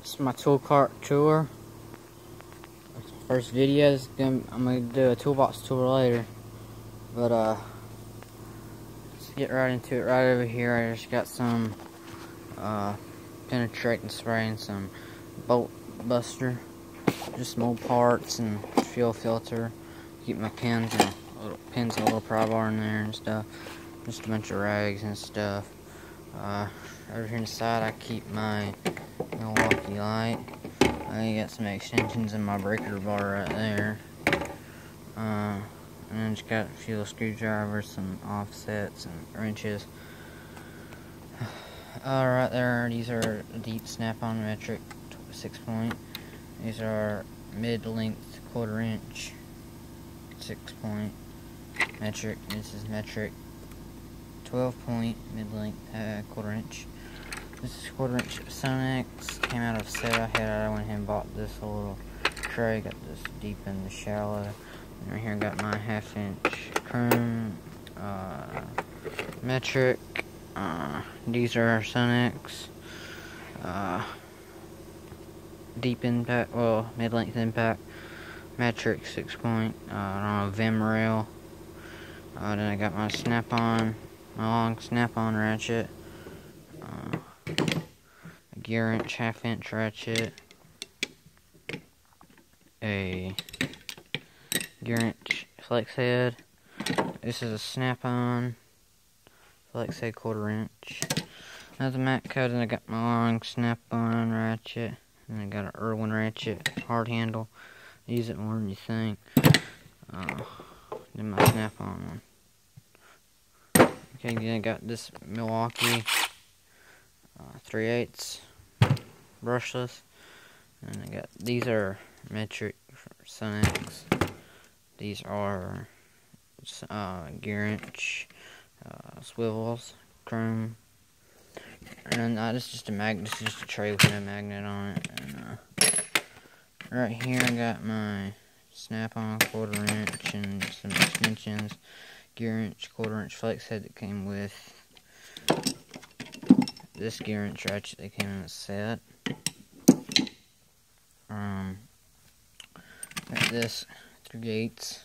It's my tool cart tour. First video, I'm gonna do a toolbox tour later. But let's get right into it. Right over here, I just got some penetrating spray and some bolt buster, just some old parts and fuel filter. Keep my pins and a little pry bar in there and stuff. Just a bunch of rags and stuff. Over here inside, I keep my Milwaukee light. I got some extensions in my breaker bar right there. And then just got a few little screwdrivers, some offsets and wrenches. Right there, these are deep snap-on metric 6-point. These are mid-length 1/4 inch 6-point metric. This is metric 12-point mid-length 1/4 inch. This is 1/4 inch Sonex. Came out of a set I had. I went ahead and bought this little tray. Got this deep in the shallow. And right here I got my 1/2 inch chrome metric. These are Sonex. Deep impact, well, mid-length impact metric 6-point. On a Vim rail. Then I got my snap-on, my long snap-on ratchet. A gearwrench 1/2 inch ratchet. A gearwrench flex head. This is a snap-on flex head 1/4 inch. Another Matco. Then I got my long snap-on ratchet. And I got an Irwin ratchet, hard handle. Use it more than you think. Then my snap-on one. Okay, then I got this Milwaukee 3/8 brushless. And I got, these are metric for Sonex. These are gearwrench swivels, chrome. And this is just a magnet. This is just a tray with no magnet on it. And right here I got my snap-on 1/4 inch and some extensions. Gearwrench 1/4 inch flex head that came with this gearwrench ratchet that came in a set. Got this 3/8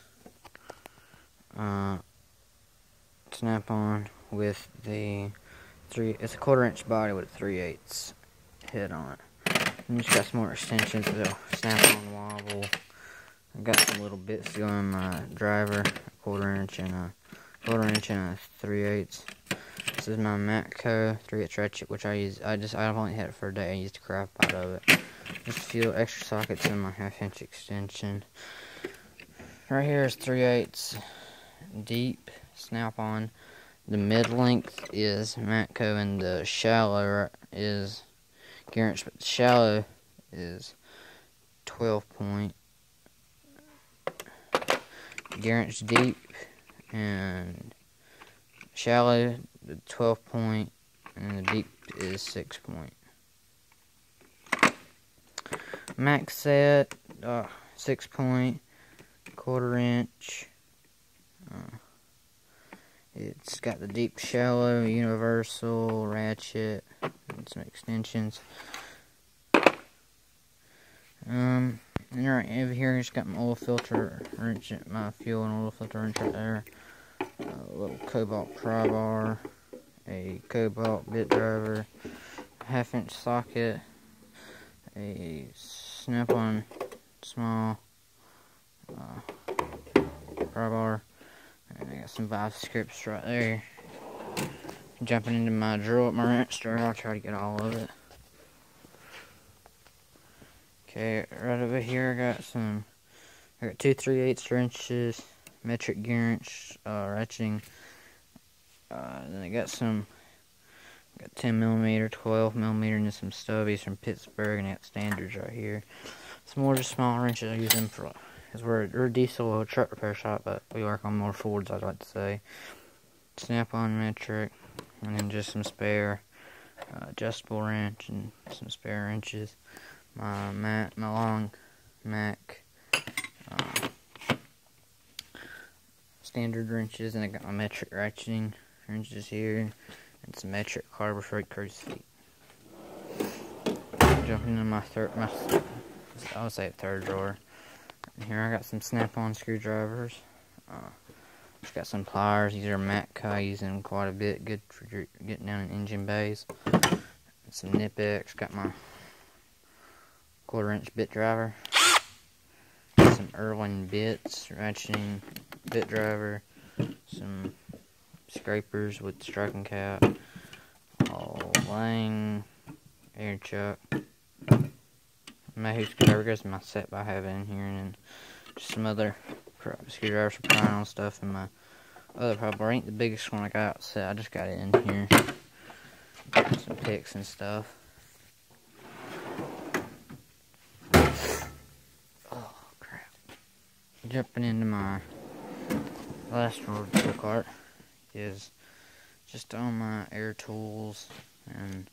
snap-on with the it's a 1/4 inch body with a 3/8 head on it. And just got some more extensions that'll snap-on wobble. I got some little bits going in my driver, a 1/4 inch and a 1/4 inch and a 3/8. This is my Matco 3/8 ratchet, which I use. I've only had it for a day. I used the crap out of it. Just a few extra sockets in my 1/2 inch extension. Right here is 3/8 deep snap-on. The mid-length is Matco and the shallow is gearwrench, but the shallow is 12-point. Gearwrench deep and shallow, the 12-point, and the deep is 6-point. Max set, 6-point, 1/4 inch. It's got the deep shallow universal ratchet and some extensions. And right over here, I just got my oil filter wrench, my fuel and oil filter wrench right there. A little cobalt pry bar, a cobalt bit driver, a 1/2 inch socket, a snap-on small pry bar. And I got some vice scripts right there. Jumping into my drill at my wrench store, I'll try to get all of it. Okay, right over here I got two 3/8 wrenches, metric gearwrench, ratcheting. Then I got 10mm, 12mm, and some stubbies from Pittsburgh, and I got standards right here. Some more just small wrenches. I use them for, because we're a diesel truck repair shop, but we work on more Fords, I'd like to say. Snap-on metric, and then just some spare adjustable wrench and some spare wrenches. My long Mac standard wrenches, and I got my metric ratcheting wrenches here, and some metric Harbor Freight cruise feet. jumping into my I would say third drawer. And here I got some snap-on screwdrivers. Just got some pliers. These are Matco. I use them quite a bit. Good for getting down in engine bays. Some Nip-X. Got my 1/4" bit driver. Some Irwin bits, ratcheting bit driver. Some scrapers with striking cap. Lang air chuck. My hoop screwdriver goes in my set I have in here, and then just some other screwdrivers for prying on stuff. And my other probably ain't the biggest one I got set. I just got it in here. Some picks and stuff. Oh crap! Jumping into my last drawer of the cart is just all my air tools and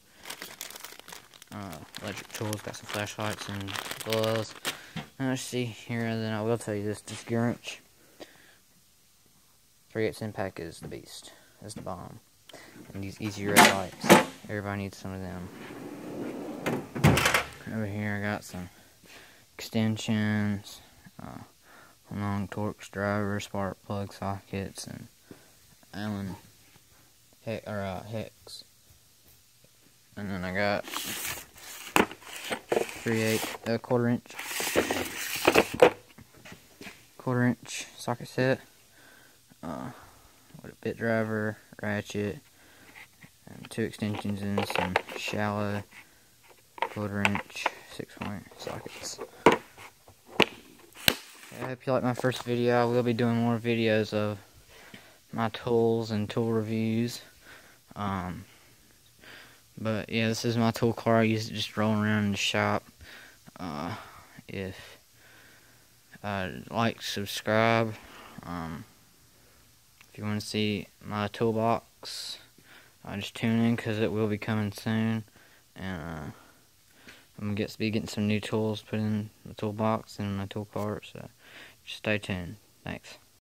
electric tools. Got some flashlights and gloves. Let's see here, and then I will tell you this gearwrench 3/8 impact is the beast. It's the bomb. And these easy red lights, everybody needs some of them. Over here I got some extensions, long Torx driver, spark plug sockets, and Allen hex. And then I got 3/8 1/4" socket set with a bit driver, ratchet, and 2 extensions and some shallow 1/4" 6-point sockets. I hope you like my first video. I will be doing more videos of my tools and tool reviews. But yeah, this is my tool car. I use it just rolling around in the shop. If like, subscribe. If you want to see my toolbox, just tune in because it will be coming soon. And I'm gonna be getting some new tools put in the toolbox and my tool cart. So just stay tuned. Thanks.